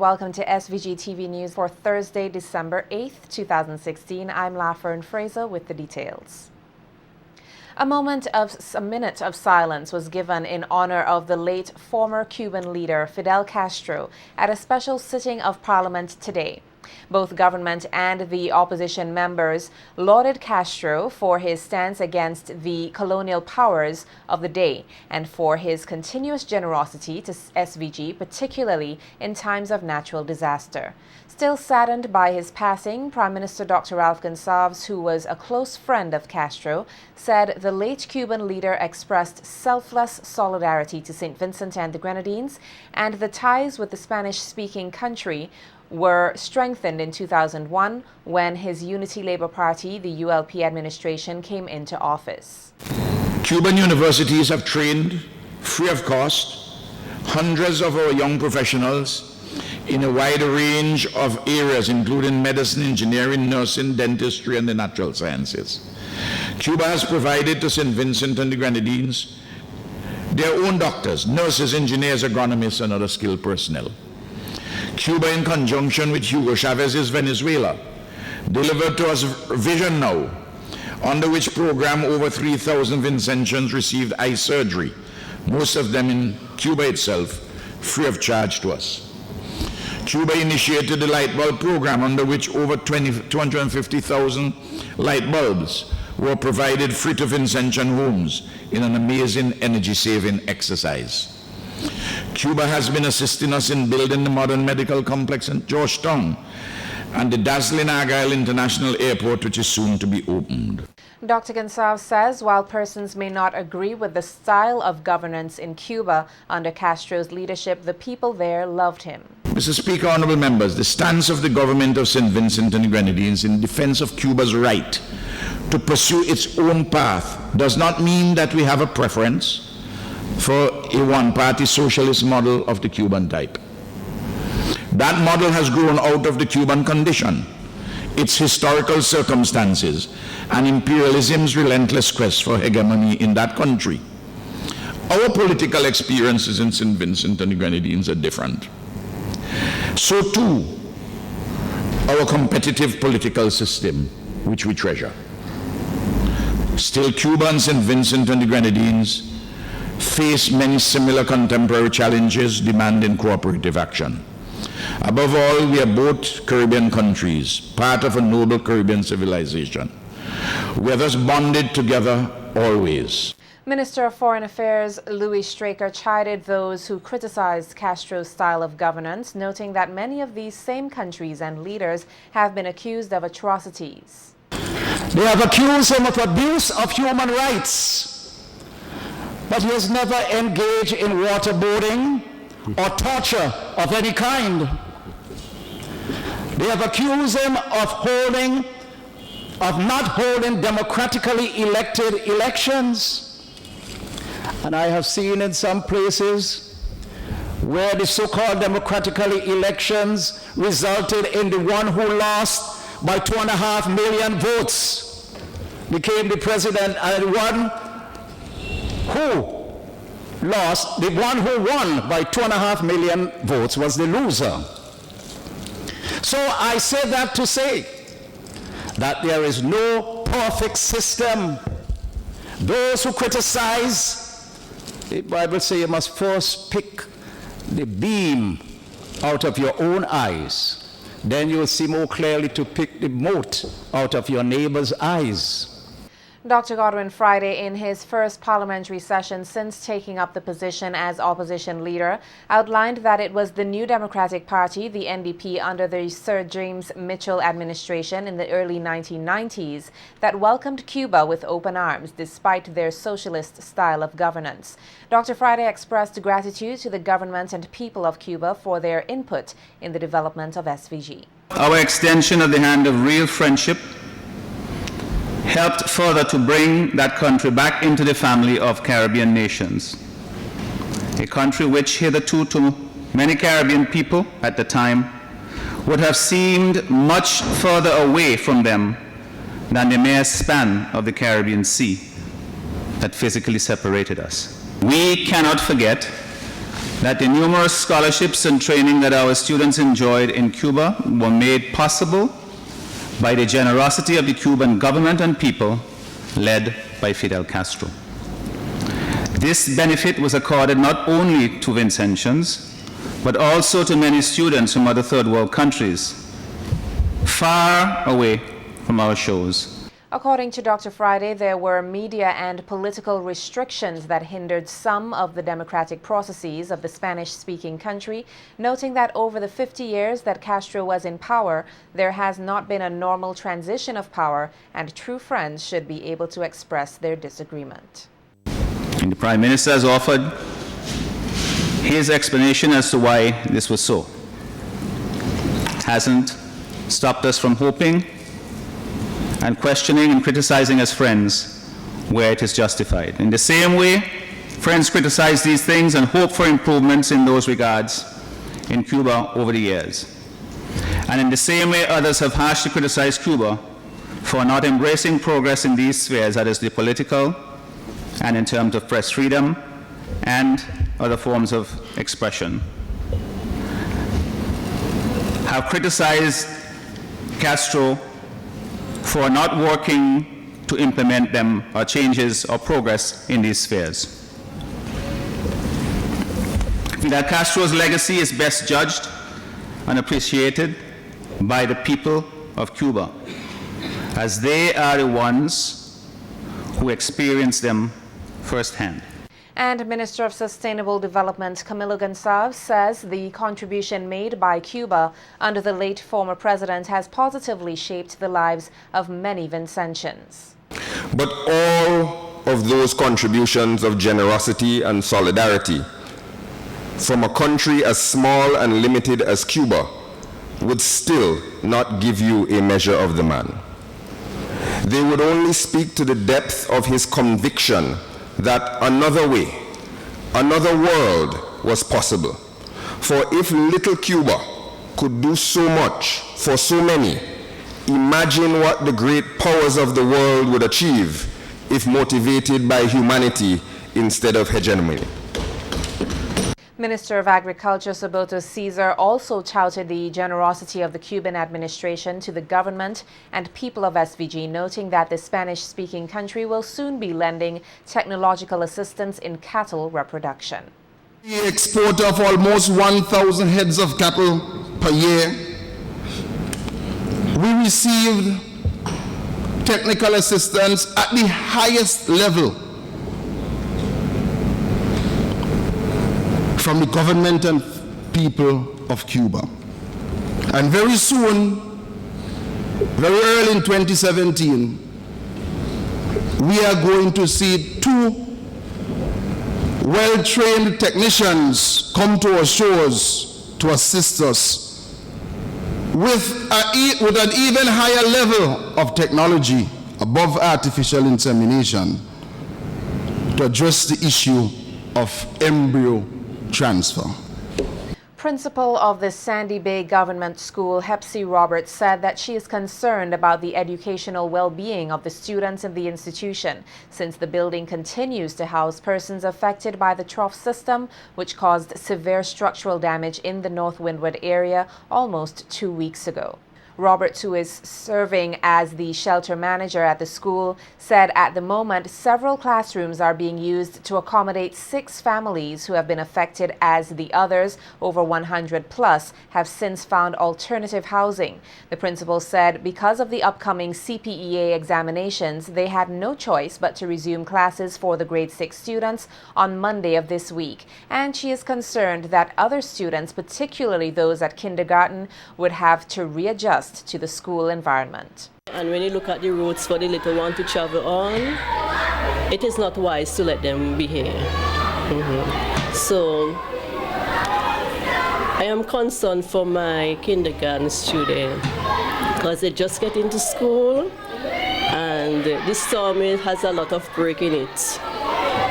welcome to SVG-TV News for Thursday, December 8th, 2016. I'm Lafern Fraser with the details. A minute of silence was given in honor of the late former Cuban leader Fidel Castro at a special sitting of Parliament today. Both government and the opposition members lauded Castro for his stance against the colonial powers of the day and for his continuous generosity to SVG, particularly in times of natural disaster. Still saddened by his passing, Prime Minister Dr. Ralph Gonsalves, who was a close friend of Castro, said the late Cuban leader expressed selfless solidarity to St. Vincent and the Grenadines, and the ties with the Spanish-speaking country were strengthened in 2001 when his Unity Labour Party, the ULP administration, came into office. Cuban universities have trained, free of cost, hundreds of our young professionals in a wide range of areas, including medicine, engineering, nursing, dentistry, and the natural sciences. Cuba has provided to St. Vincent and the Grenadines their own doctors, nurses, engineers, agronomists, and other skilled personnel. Cuba, in conjunction with Hugo Chavez's Venezuela, delivered to us Vision Now, under which program over 3,000 Vincentians received eye surgery, most of them in Cuba itself, free of charge to us. Cuba initiated the light bulb program, under which over 250,000 light bulbs were provided free to Vincentian homes in an amazing energy-saving exercise. Cuba has been assisting us in building the modern medical complex in Georgetown and the dazzling Argyle International Airport, which is soon to be opened. Dr. Gonsalves says while persons may not agree with the style of governance in Cuba under Castro's leadership, the people there loved him. Mr. Speaker, honorable members, the stance of the government of St. Vincent and the Grenadines in defense of Cuba's right to pursue its own path does not mean that we have a preference for a one-party socialist model of the Cuban type. That model has grown out of the Cuban condition, its historical circumstances, and imperialism's relentless quest for hegemony in that country. Our political experiences in St. Vincent and the Grenadines are different. So too, our competitive political system, which we treasure. Still, Cuba and St. Vincent and the Grenadines face many similar contemporary challenges demanding cooperative action. Above all, we are both Caribbean countries, part of a noble Caribbean civilization. We are thus bonded together always. Minister of Foreign Affairs Louis Straker chided those who criticized Castro's style of governance, noting that many of these same countries and leaders have been accused of atrocities. They have accused him of abuse of human rights, but he has never engaged in waterboarding or torture of any kind. They have accused him of not holding democratically elected elections. And I have seen in some places where the so-called democratically elections resulted in the one who lost by 2.5 million votes became the president, and the one who lost, the one who won by 2.5 million votes was the loser. So I say that to say that there is no perfect system. Those who criticize, the Bible says you must first pick the beam out of your own eyes. Then you will see more clearly to pick the mote out of your neighbor's eyes. Dr. Godwin Friday, in his first parliamentary session since taking up the position as opposition leader, outlined that it was the New Democratic Party, the NDP, under the Sir James Mitchell administration in the early 1990s that welcomed Cuba with open arms despite their socialist style of governance. Dr. Friday expressed gratitude to the government and people of Cuba for their input in the development of SVG. Our extension of the hand of real friendship helped further to bring that country back into the family of Caribbean nations. A country which hitherto to many Caribbean people at the time would have seemed much further away from them than the mere span of the Caribbean Sea that physically separated us. We cannot forget that the numerous scholarships and training that our students enjoyed in Cuba were made possible by the generosity of the Cuban government and people led by Fidel Castro. This benefit was accorded not only to Vincentians, but also to many students from other third world countries, far away from our shores. According to Dr. Friday, there were media and political restrictions that hindered some of the democratic processes of the Spanish-speaking country, noting that over the 50 years that Castro was in power, there has not been a normal transition of power, and true friends should be able to express their disagreement. And the Prime Minister has offered his explanation as to why this was so. Hasn't stopped us from hoping and questioning and criticizing as friends where it is justified. In the same way, friends criticize these things and hope for improvements in those regards in Cuba over the years. And in the same way, others have harshly criticized Cuba for not embracing progress in these spheres, that is the political and in terms of press freedom and other forms of expression. Have criticized Castro for not working to implement them or changes or progress in these spheres. Fidel Castro's legacy is best judged and appreciated by the people of Cuba, as they are the ones who experience them firsthand. And Minister of Sustainable Development Camilo Gonçalves says the contribution made by Cuba under the late former president has positively shaped the lives of many Vincentians. But all of those contributions of generosity and solidarity from a country as small and limited as Cuba would still not give you a measure of the man. They would only speak to the depth of his conviction that another way, another world was possible. For if little Cuba could do so much for so many, imagine what the great powers of the world would achieve if motivated by humanity instead of hegemony. Minister of Agriculture Soboto Caesar also touted the generosity of the Cuban administration to the government and people of SVG, noting that the Spanish-speaking country will soon be lending technological assistance in cattle reproduction. The export of almost 1,000 heads of cattle per year. We received technical assistance at the highest level from the government and people of Cuba. And very soon, very early in 2017, we are going to see 2 well-trained technicians come to our shores to assist us with an even higher level of technology above artificial insemination to address the issue of embryo transfer. Principal of the Sandy Bay Government School, Hepsi Roberts, said that she is concerned about the educational well-being of the students in the institution, since the building continues to house persons affected by the trough system, which caused severe structural damage in the North Windward area almost 2 weeks ago. Roberts, who is serving as the shelter manager at the school, said at the moment several classrooms are being used to accommodate 6 families who have been affected, as the others, over 100 plus, have since found alternative housing. The principal said because of the upcoming CPEA examinations, they had no choice but to resume classes for the grade 6 students on Monday of this week. And she is concerned that other students, particularly those at kindergarten, would have to readjust to the school environment. And when you look at the routes for the little one to travel on, it is not wise to let them be here. So I am concerned for my kindergarten student because they just get into school and this storm has a lot of break in it.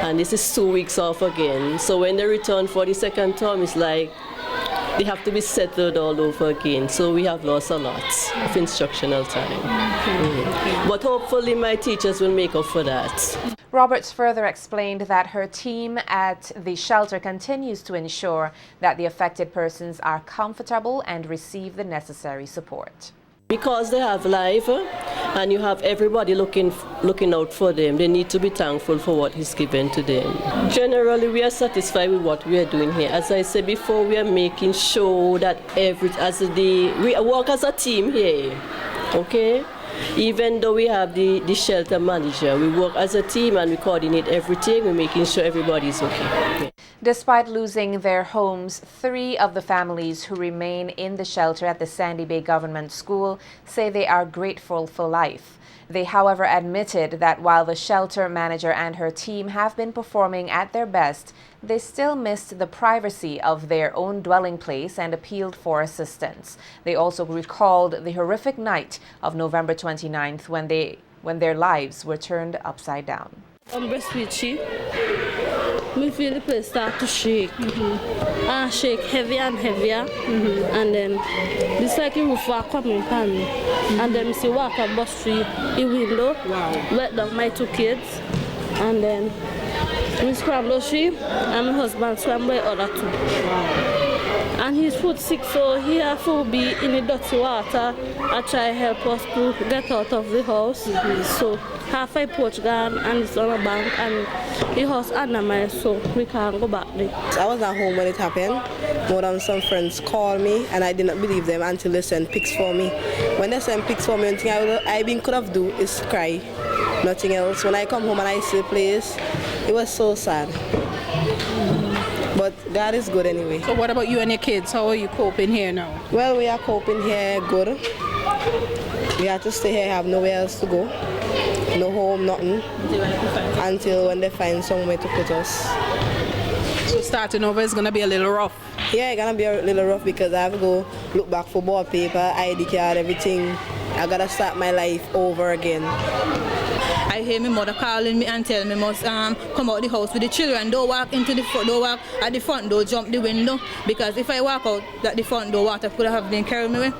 And this is 2 weeks off again. So when they return for the second term, it's like they have to be settled all over again. So we have lost a lot of instructional time. But hopefully my teachers will make up for that. Roberts further explained that her team at the shelter continues to ensure that the affected persons are comfortable and receive the necessary support. Because they have life and you have everybody looking out for them, they need to be thankful for what is given to them. Generally, we are satisfied with what we are doing here. As I said before, we are making sure that we work as a team here, okay? Even though we have the shelter manager, we work as a team and we coordinate everything. We're making sure everybody's okay. Despite losing their homes, 3 of the families who remain in the shelter at the Sandy Bay Government School say they are grateful for life. They, however, admitted that while the shelter manager and her team have been performing at their best, they still missed the privacy of their own dwelling place and appealed for assistance. They also recalled the horrific night of November 29th when their lives were turned upside down. I'm breastfeeding. Me feel the place start to shake. Shake heavier and heavier. And then this like a roof was coming upon me. And then I see walk up bus through the window. Wet down my 2 kids. And then we scramble she and my husband swam by other 2. And he's foot sick, so he have to be in the dirty water. I try help us to get out of the house. So half a porch gone and it's on a bank and the house under mine, so we can't go back there. I was at home when it happened. More than some friends called me and I did not believe them until they sent pics for me. When they sent pics for me, one thing I could have do is cry. Nothing else. When I come home and I see the place, it was so sad. But God is good anyway. So what about you and your kids? How are you coping here now? Well, we are coping here good. We have to stay here, have nowhere else to go. No home, nothing. Until when they find somewhere to put us. So starting over is going to be a little rough? Yeah, it's going to be a little rough because I have to go look back for board paper, ID card, everything. I got to start my life over again. I hear my mother calling me and tell me must come out the house with the children. Don't walk into the front, don't walk at the front door, jump the window. Because if I walk out at the front door, water could have been carried me away.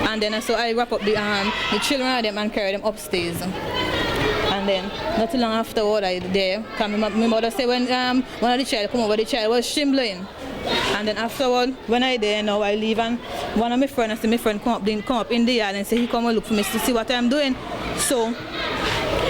And then so I wrap up the children of them and carry them upstairs. And then not too long afterward I there, because my mother said when one of the child come over, the child was shambling. And then afterward, when I there now, I leave and one of my friends, I see my friend come up in the yard and say he come and look for me to see what I'm doing. So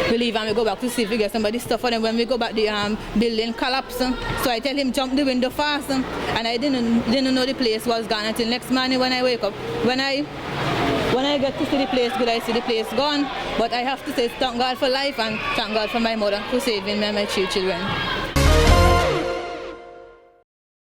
we leave and we go back to see if we get somebody stuff for them. When we go back, the building collapsed. So I tell him jump the window fast, and I didn't know the place was gone until next morning when I wake up. When I get to see the place, good, I see the place gone. But I have to say thank God for life and thank God for my mother for saving me and my 3 children.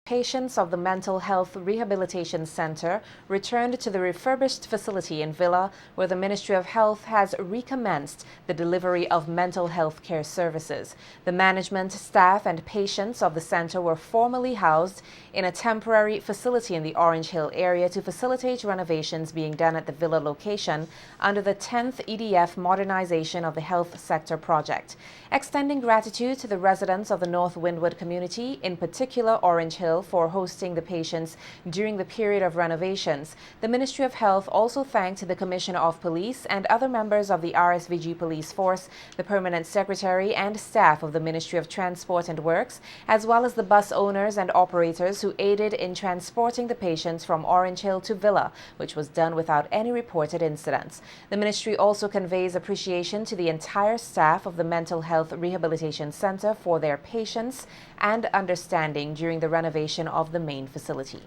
Patients of the Mental Health Rehabilitation Center returned to the refurbished facility in Villa, where the Ministry of Health has recommenced the delivery of mental health care services. The management, staff, and patients of the center were formerly housed in a temporary facility in the Orange Hill area to facilitate renovations being done at the Villa location under the 10th EDF Modernization of the Health Sector project. Extending gratitude to the residents of the North Windward community, in particular Orange Hill, for hosting the patients during the period of renovations, the Ministry of Health also thanked the Commissioner of Police and other members of the RSVG Police Force, the Permanent Secretary and staff of the Ministry of Transport and Works, as well as the bus owners and operators who aided in transporting the patients from Orange Hill to Villa, which was done without any reported incidents. The ministry also conveys appreciation to the entire staff of the Mental Health Rehabilitation Center for their patience and understanding during the renovation of the main facility.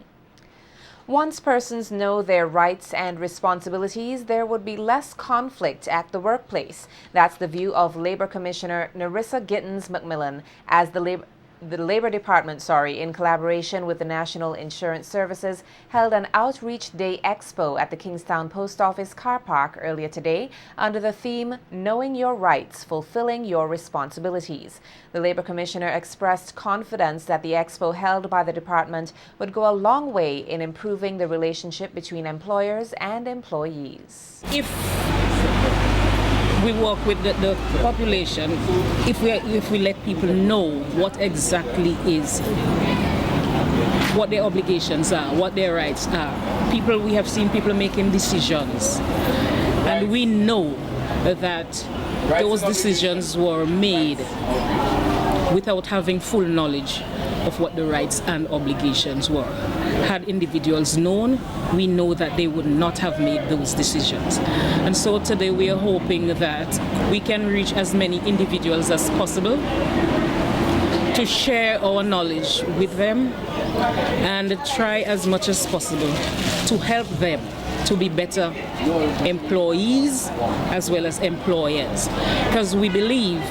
Once persons know their rights and responsibilities, there would be less conflict at the workplace. That's the view of Labor Commissioner Narissa Gittins-McMillan as the Labor Department, in collaboration with the National Insurance Services, held an Outreach Day Expo at the Kingstown Post Office car park earlier today under the theme, Knowing Your Rights, Fulfilling Your Responsibilities. The Labor Commissioner expressed confidence that the expo held by the department would go a long way in improving the relationship between employers and employees. If we work with the population, if we let people know what exactly is what their obligations are, what their rights are. We have seen people making decisions, and we know that those decisions were made without having full knowledge of what the rights and obligations were. Had individuals known, we know that they would not have made those decisions. And so today we are hoping that we can reach as many individuals as possible to share our knowledge with them and try as much as possible to help them to be better employees as well as employers. Because we believe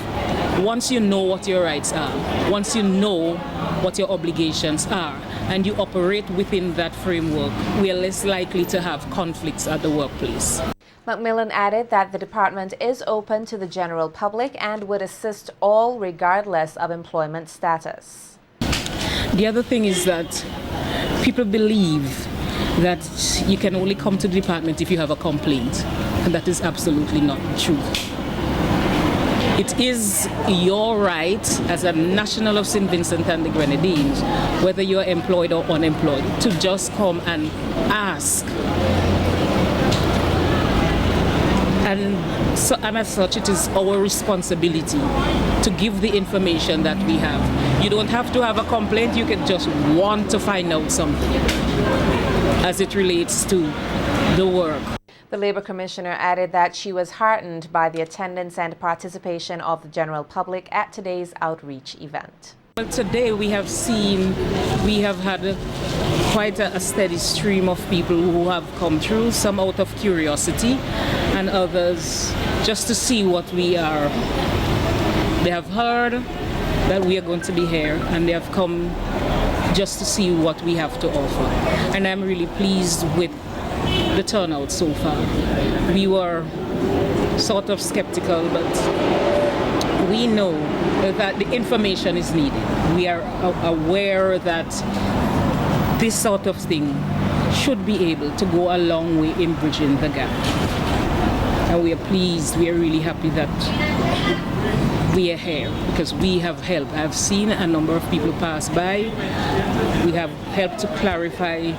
once you know what your rights are, once you know what your obligations are, and you operate within that framework, we are less likely to have conflicts at the workplace. McMillan added that the department is open to the general public and would assist all regardless of employment status. The other thing is that people believe that you can only come to the department if you have a complaint, and that is absolutely not true. It is your right as a national of St. Vincent and the Grenadines, whether you're employed or unemployed, to just come and ask. And as such, it is our responsibility to give the information that we have. You don't have to have a complaint, you can just want to find out something as it relates to the work. The Labour Commissioner added that she was heartened by the attendance and participation of the general public at today's outreach event. Well, today we have had quite a steady stream of people who have come through, some out of curiosity and others just to see what we are. They have heard that we are going to be here and they have come just to see what we have to offer. And I'm really pleased with the turnout so far. We were sort of skeptical, but we know that the information is needed. We are aware that this sort of thing should be able to go a long way in bridging the gap. And we are pleased, we are really happy that we are here because we have helped. I've seen a number of people pass by. We have helped to clarify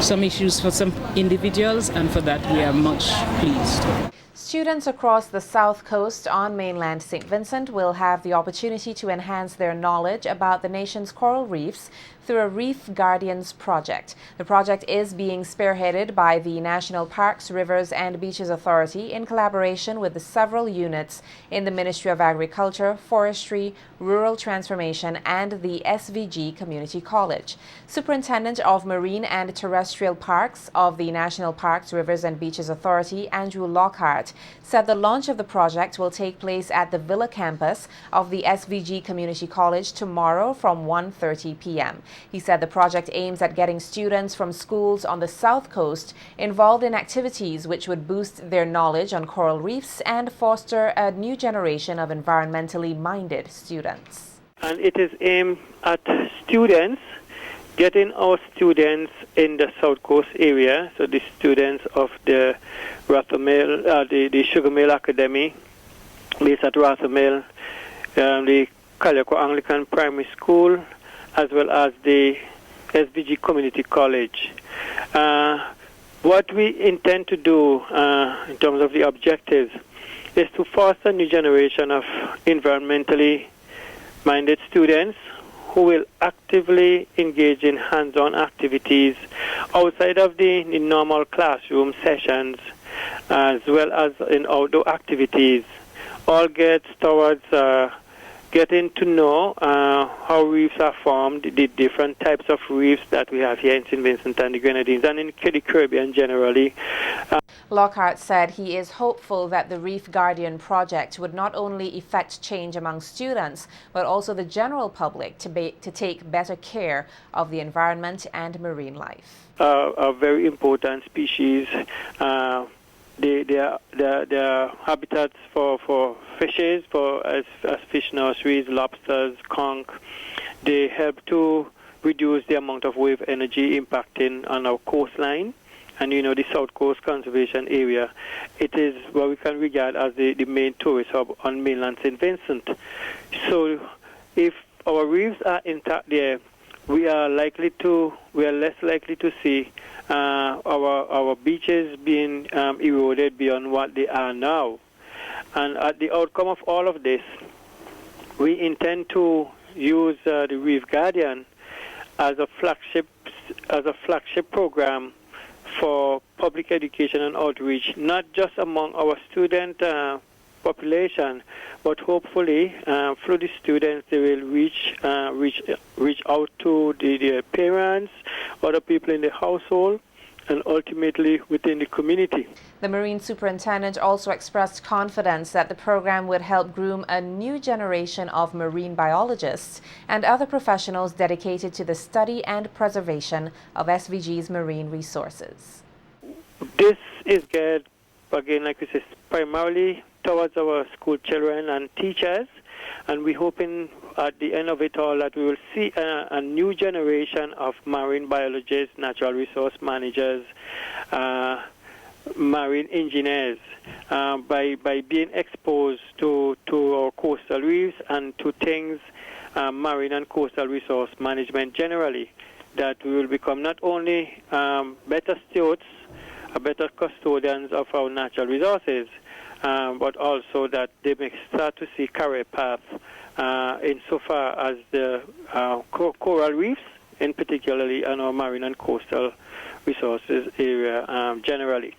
some issues for some individuals, and for that we are much pleased. Students across the South Coast on mainland St. Vincent will have the opportunity to enhance their knowledge about the nation's coral reefs through a Reef Guardians project. The project is being spearheaded by the National Parks, Rivers and Beaches Authority in collaboration with the several units in the Ministry of Agriculture, Forestry, Rural Transformation and the SVG Community College. Superintendent of Marine and Terrestrial Parks of the National Parks, Rivers and Beaches Authority, Andrew Lockhart, said the launch of the project will take place at the Villa campus of the SVG Community College tomorrow from 1:30 p.m. He said the project aims at getting students from schools on the South Coast involved in activities which would boost their knowledge on coral reefs and foster a new generation of environmentally minded students. And it is aimed at students, getting our students in the South Coast area, so the students of the the Sugar Mill Academy based at Rothermill, the Calico Anglican Primary School, as well as the SVG Community College. What we intend to do in terms of the objectives is to foster a new generation of environmentally minded students who will actively engage in hands-on activities outside of the normal classroom sessions, as well as in outdoor activities, all get towards getting to know how reefs are formed, the different types of reefs that we have here in St. Vincent and the Grenadines and in the Caribbean generally. Lockhart said he is hopeful that the Reef Guardian project would not only effect change among students, but also the general public to take better care of the environment and marine life. A very important species. They are habitats for fishes, as fish nurseries, lobsters, conch. They help to reduce the amount of wave energy impacting on our coastline. And the South Coast Conservation Area, it is what we can regard as the main tourist hub on mainland St. Vincent. So if our reefs are intact there, we are less likely to see our beaches being eroded beyond what they are now. And at the outcome of all of this, we intend to use the Reef Guardian as a flagship program for public education and outreach, not just among our student population, but hopefully through the students they will reach out to the parents, other people in the household, and ultimately within the community. The Marine Superintendent also expressed confidence that the program would help groom a new generation of marine biologists and other professionals dedicated to the study and preservation of SVG's marine resources. This is geared, again, like we said, primarily towards our school children and teachers, and we're hoping at the end of it all that we will see a new generation of marine biologists, natural resource managers, marine engineers, by being exposed to our coastal reefs and to things marine and coastal resource management generally, that we will become not only better stewards, better custodians of our natural resources, but also that they may start to see career paths insofar as the coral reefs, in particularly, and our marine and coastal resources area generally.